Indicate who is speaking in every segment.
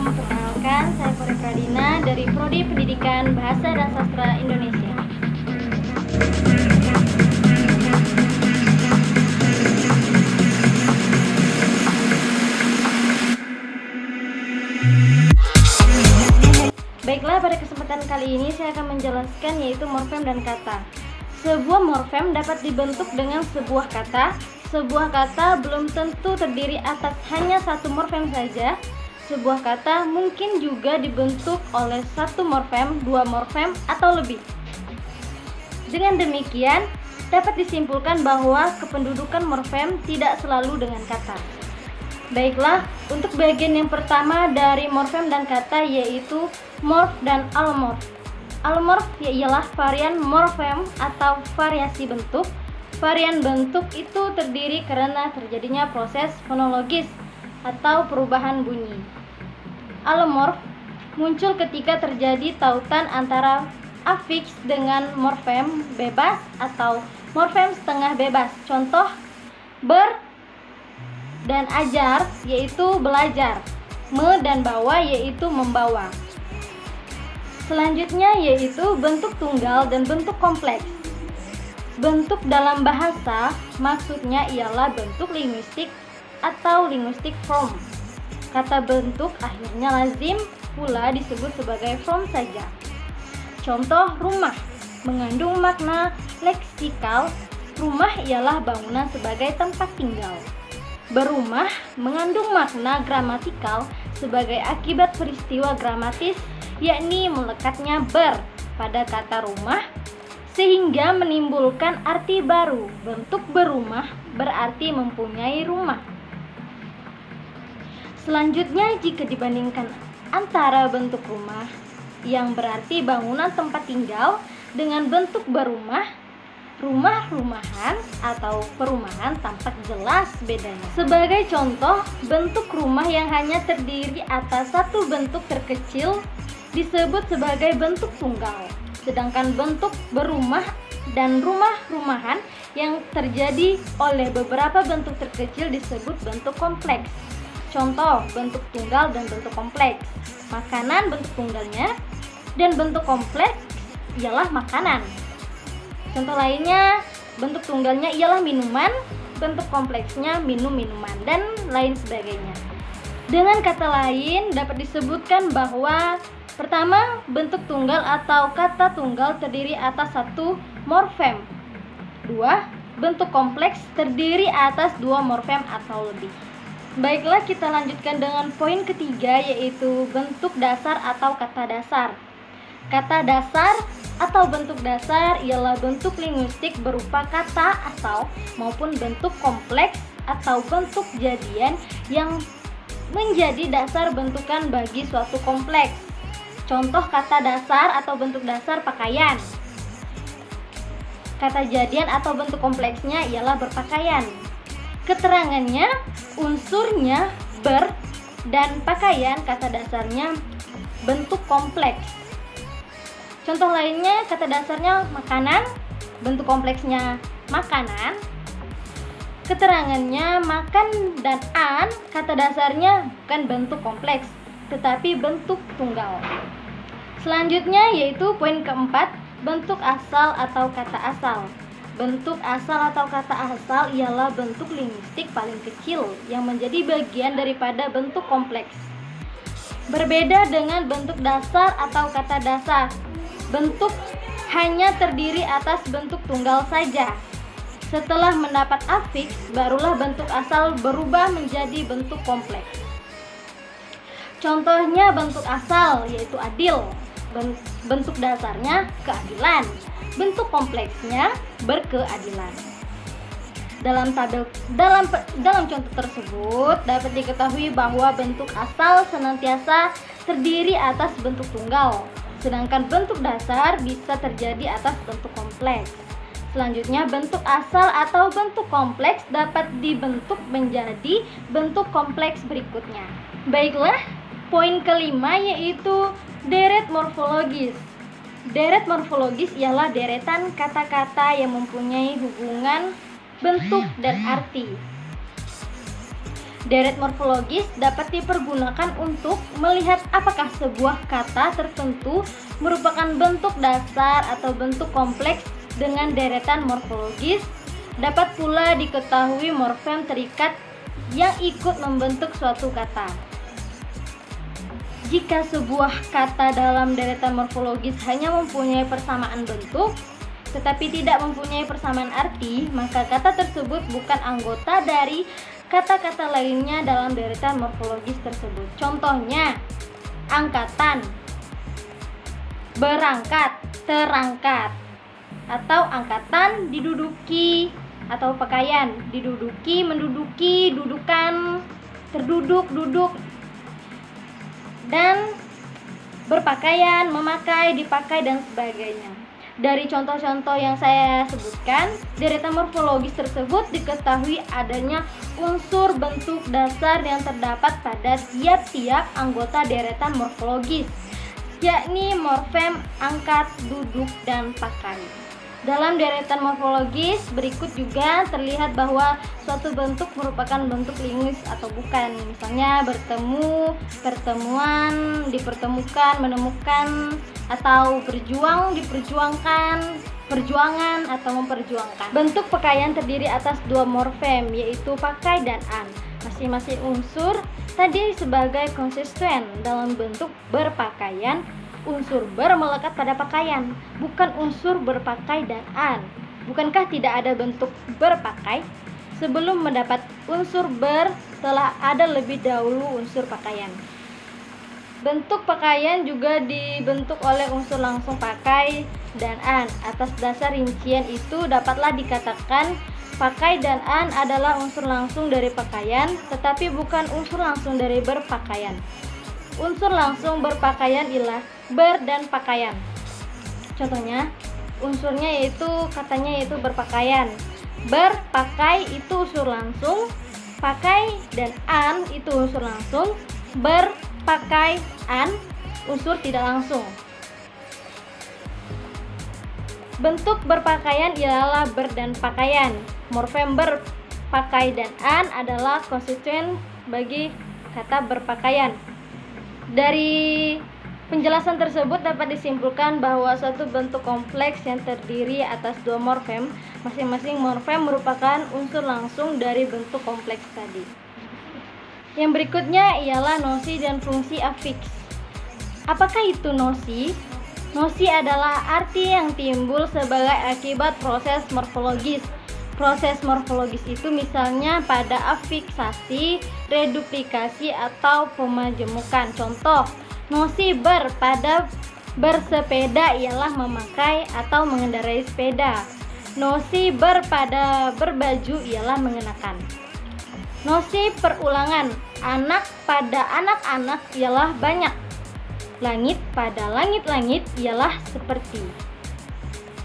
Speaker 1: Perkenalkan, saya Kori Pradina dari Prodi Pendidikan Bahasa dan Sastra Indonesia. Baiklah, pada kesempatan kali ini saya akan menjelaskan yaitu morfem dan kata. Sebuah morfem dapat dibentuk dengan sebuah kata. Sebuah kata belum tentu terdiri atas hanya satu morfem saja. Sebuah kata mungkin juga dibentuk oleh satu morfem, dua morfem, atau lebih. Dengan demikian, dapat disimpulkan bahwa kependudukan morfem tidak selalu dengan kata. Baiklah, untuk bagian yang pertama dari morfem dan kata yaitu morf dan alomorf. Alomorf ialah varian morfem atau variasi bentuk. Varian bentuk itu terdiri karena terjadinya proses fonologis atau perubahan bunyi. Alomorf muncul ketika terjadi tautan antara afiks dengan morfem bebas atau morfem setengah bebas. Contoh ber dan ajar yaitu belajar, me dan bawa yaitu membawa. Selanjutnya yaitu bentuk tunggal dan bentuk kompleks. Bentuk dalam bahasa maksudnya ialah bentuk linguistik atau linguistic form. Kata bentuk akhirnya lazim pula disebut sebagai form saja. Contoh rumah mengandung makna leksikal. Rumah ialah bangunan sebagai tempat tinggal. Berumah mengandung makna gramatikal sebagai akibat peristiwa gramatis, yakni melekatnya ber pada kata rumah sehingga menimbulkan arti baru. Bentuk berumah berarti mempunyai rumah. Selanjutnya, jika dibandingkan antara bentuk rumah yang berarti bangunan tempat tinggal dengan bentuk berumah, rumah-rumahan atau perumahan tampak jelas bedanya. Sebagai contoh, bentuk rumah yang hanya terdiri atas satu bentuk terkecil disebut sebagai bentuk tunggal. Sedangkan bentuk berumah dan rumah-rumahan yang terjadi oleh beberapa bentuk terkecil disebut bentuk kompleks. Contoh bentuk tunggal dan bentuk kompleks. Makanan bentuk tunggalnya dan bentuk kompleks ialah makanan. Contoh lainnya, bentuk tunggalnya ialah minuman, bentuk kompleksnya minuman, dan lain sebagainya. Dengan kata lain, dapat disebutkan bahwa pertama, bentuk tunggal atau kata tunggal terdiri atas satu morfem. Dua, bentuk kompleks terdiri atas dua morfem atau lebih. Baiklah, kita lanjutkan dengan poin ketiga yaitu bentuk dasar atau kata dasar. Kata dasar atau bentuk dasar ialah bentuk linguistik berupa kata asal maupun bentuk kompleks atau bentuk jadian yang menjadi dasar bentukan bagi suatu kompleks. Contoh kata dasar atau bentuk dasar pakaian. Kata jadian atau bentuk kompleksnya ialah berpakaian. Keterangannya, unsurnya ber dan pakaian, kata dasarnya bentuk kompleks. Contoh lainnya, kata dasarnya makanan, bentuk kompleksnya makanan. Keterangannya makan dan an, kata dasarnya bukan bentuk kompleks, tetapi bentuk tunggal. Selanjutnya yaitu poin keempat, bentuk asal atau kata asal. Bentuk asal atau kata asal ialah bentuk linguistik paling kecil yang menjadi bagian daripada bentuk kompleks. Berbeda dengan bentuk dasar atau kata dasar. Bentuk hanya terdiri atas bentuk tunggal saja. Setelah mendapat afiks, barulah bentuk asal berubah menjadi bentuk kompleks. Contohnya bentuk asal yaitu adil, bentuk dasarnya keadilan, bentuk kompleksnya berkeadilan. Dalam contoh tersebut dapat diketahui bahwa bentuk asal senantiasa terdiri atas bentuk tunggal. Sedangkan bentuk dasar bisa terjadi atas bentuk kompleks. Selanjutnya, bentuk asal atau bentuk kompleks dapat dibentuk menjadi bentuk kompleks berikutnya. Baiklah, poin kelima yaitu deret morfologis. Deret morfologis ialah deretan kata-kata yang mempunyai hubungan bentuk dan arti. Deret morfologis dapat dipergunakan untuk melihat apakah sebuah kata tertentu merupakan bentuk dasar atau bentuk kompleks dengan deretan morfologis. Dapat pula diketahui morfem terikat yang ikut membentuk suatu kata. Jika sebuah kata dalam deretan morfologis hanya mempunyai persamaan bentuk, tetapi tidak mempunyai persamaan arti, maka kata tersebut bukan anggota dari kata-kata lainnya dalam deretan morfologis tersebut. Contohnya, angkatan, berangkat, terangkat, atau angkatan, diduduki, atau pakaian, diduduki, menduduki, dudukan, terduduk, duduk, dan berpakaian, memakai, dipakai, dan sebagainya. Dari contoh-contoh yang saya sebutkan, deretan morfologis tersebut diketahui adanya unsur bentuk dasar yang terdapat pada tiap-tiap anggota deretan morfologis, yakni morfem, angkat, duduk, dan pakai. Dalam deretan morfologis berikut juga terlihat bahwa suatu bentuk merupakan bentuk linguis atau bukan. Misalnya bertemu, pertemuan, dipertemukan, menemukan, atau berjuang, diperjuangkan, perjuangan, atau memperjuangkan. Bentuk pakaian terdiri atas dua morfem, yaitu pakai dan an. Masing-masing unsur tadi sebagai konstituen dalam bentuk berpakaian. Unsur ber melekat pada pakaian, bukan unsur berpakai dan an. Bukankah tidak ada bentuk berpakai? Sebelum mendapat unsur ber, telah ada lebih dahulu unsur pakaian. Bentuk pakaian juga dibentuk oleh unsur langsung pakai dan an. Atas dasar rincian itu dapatlah dikatakan pakai dan an adalah unsur langsung dari pakaian, tetapi bukan unsur langsung dari berpakaian. Unsur langsung berpakaian ialah ber dan pakaian. Contohnya, unsurnya yaitu katanya yaitu berpakaian. Berpakai itu unsur langsung, pakai dan an itu unsur langsung, berpakai an unsur tidak langsung. Bentuk berpakaian ialah ber dan pakaian. Morfem ber, pakai dan an adalah konstituen bagi kata berpakaian. Dari penjelasan tersebut dapat disimpulkan bahwa suatu bentuk kompleks yang terdiri atas dua morfem, masing-masing morfem merupakan unsur langsung dari bentuk kompleks tadi. Yang berikutnya ialah nosi dan fungsi afiks. Apakah itu nosi? Nosi adalah arti yang timbul sebagai akibat proses morfologis. Proses morfologis itu misalnya pada afiksasi, reduplikasi, atau pemajemukan. Contoh, nosi ber pada bersepeda ialah memakai atau mengendarai sepeda. Nosi ber pada berbaju ialah mengenakan. Nosi perulangan, anak pada anak-anak ialah banyak. Langit pada langit-langit ialah seperti.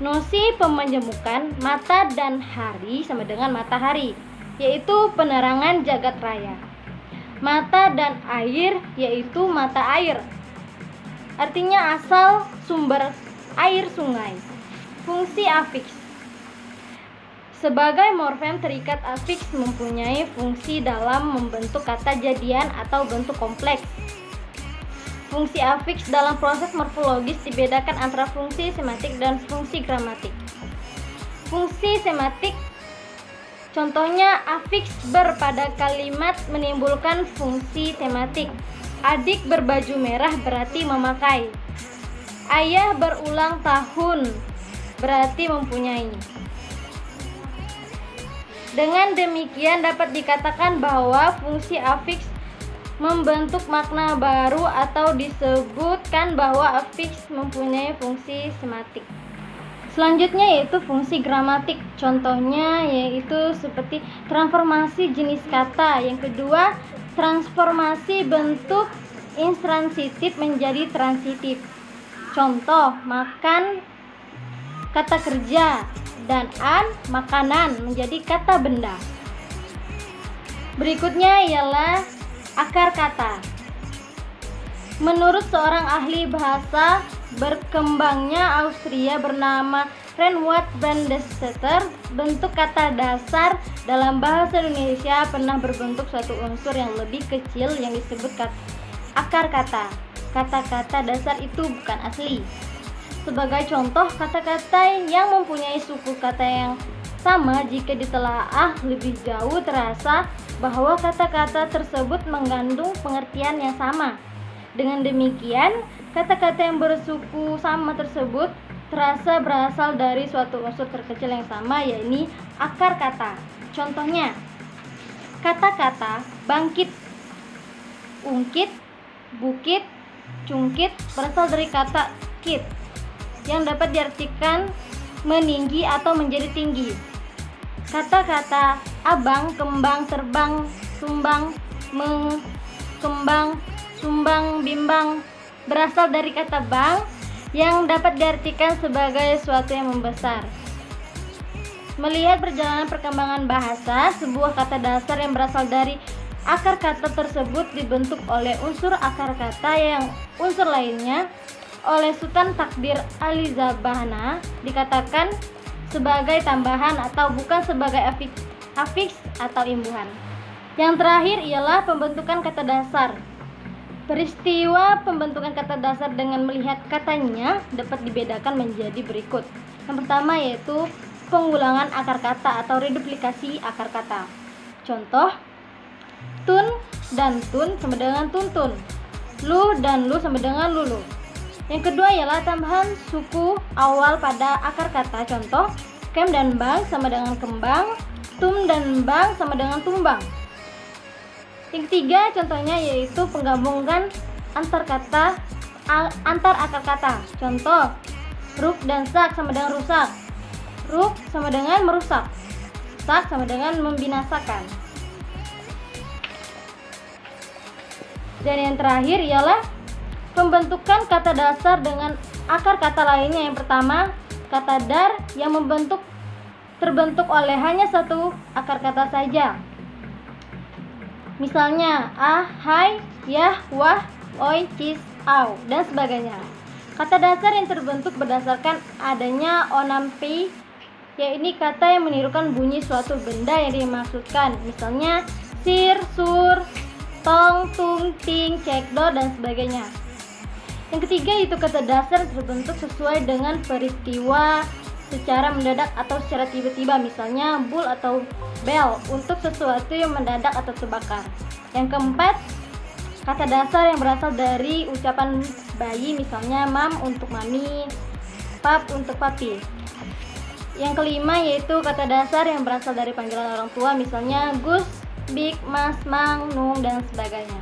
Speaker 1: Nosi pemajemukan, mata dan hari sama dengan matahari, yaitu penerangan jagat raya. Mata dan air, yaitu mata air, artinya asal sumber air sungai. Fungsi afiks. Sebagai morfem terikat, afiks mempunyai fungsi dalam membentuk kata jadian atau bentuk kompleks. Fungsi afiks dalam proses morfologis dibedakan antara fungsi sematik dan fungsi gramatik. Fungsi sematik, contohnya afiks ber pada kalimat menimbulkan fungsi tematik. Adik berbaju merah berarti memakai. Ayah berulang tahun berarti mempunyai. Dengan demikian dapat dikatakan bahwa fungsi afiks membentuk makna baru atau disebutkan bahwa afiks mempunyai fungsi sematik. Selanjutnya yaitu fungsi gramatik. Contohnya yaitu seperti transformasi jenis kata. Yang kedua, transformasi bentuk intransitif menjadi transitif. Contoh, makan kata kerja dan an makanan menjadi kata benda. Berikutnya ialah akar kata. Menurut seorang ahli bahasa berkembangnya Austria bernama Renward Brandstetter, bentuk kata dasar dalam bahasa Indonesia pernah berbentuk suatu unsur yang lebih kecil yang disebut akar kata. Kata-kata dasar itu bukan asli. Sebagai contoh, kata-kata yang mempunyai suku kata yang sama jika ditelaah lebih jauh terasa bahwa kata-kata tersebut mengandung pengertian yang sama. Dengan demikian, kata-kata yang bersuku sama tersebut terasa berasal dari suatu unsur terkecil yang sama, yakni akar kata. Contohnya, kata-kata bangkit, ungkit, bukit, cungkit berasal dari kata kit yang dapat diartikan meninggi atau menjadi tinggi. Kata-kata abang, kembang, terbang, sumbang, kembang, sumbang, bimbang berasal dari kata bang yang dapat diartikan sebagai sesuatu yang membesar. Melihat perjalanan perkembangan bahasa, sebuah kata dasar yang berasal dari akar kata tersebut dibentuk oleh unsur akar kata yang unsur lainnya oleh Sultan Takdir Alizabana dikatakan sebagai tambahan atau bukan sebagai afiks atau imbuhan. Yang terakhir ialah pembentukan kata dasar. Peristiwa pembentukan kata dasar dengan melihat katanya dapat dibedakan menjadi berikut. Yang pertama yaitu pengulangan akar kata atau reduplikasi akar kata. Contoh, tun dan tun sama dengan tuntun. Lu dan lu sama dengan lulu. Yang kedua ialah tambahan suku awal pada akar kata. Contoh, kem dan bang sama dengan kembang, tum dan bang sama dengan tumbang. Yang ketiga contohnya yaitu penggabungan antar akar kata. Contoh, ruk dan sak sama dengan rusak. Ruk sama dengan merusak. Sak sama dengan membinasakan. Dan yang terakhir ialah pembentukan kata dasar dengan akar kata lainnya. Yang pertama, kata dar yang terbentuk oleh hanya satu akar kata saja. Misalnya hai, yah, wah, oi, cis, au, dan sebagainya. Kata dasar yang terbentuk berdasarkan adanya onampi, yaitu kata yang menirukan bunyi suatu benda yang dimaksudkan. Misalnya sir, sur, tong, tung, ting, cekdo, dan sebagainya. Yang ketiga itu kata dasar terbentuk sesuai dengan peristiwa secara mendadak atau secara tiba-tiba, misalnya bul atau bel untuk sesuatu yang mendadak atau terbakar. Yang keempat, kata dasar yang berasal dari ucapan bayi, misalnya mam untuk mami, pap untuk papi. Yang kelima yaitu kata dasar yang berasal dari panggilan orang tua, misalnya gus, bik, mas, mang, nung, dan sebagainya.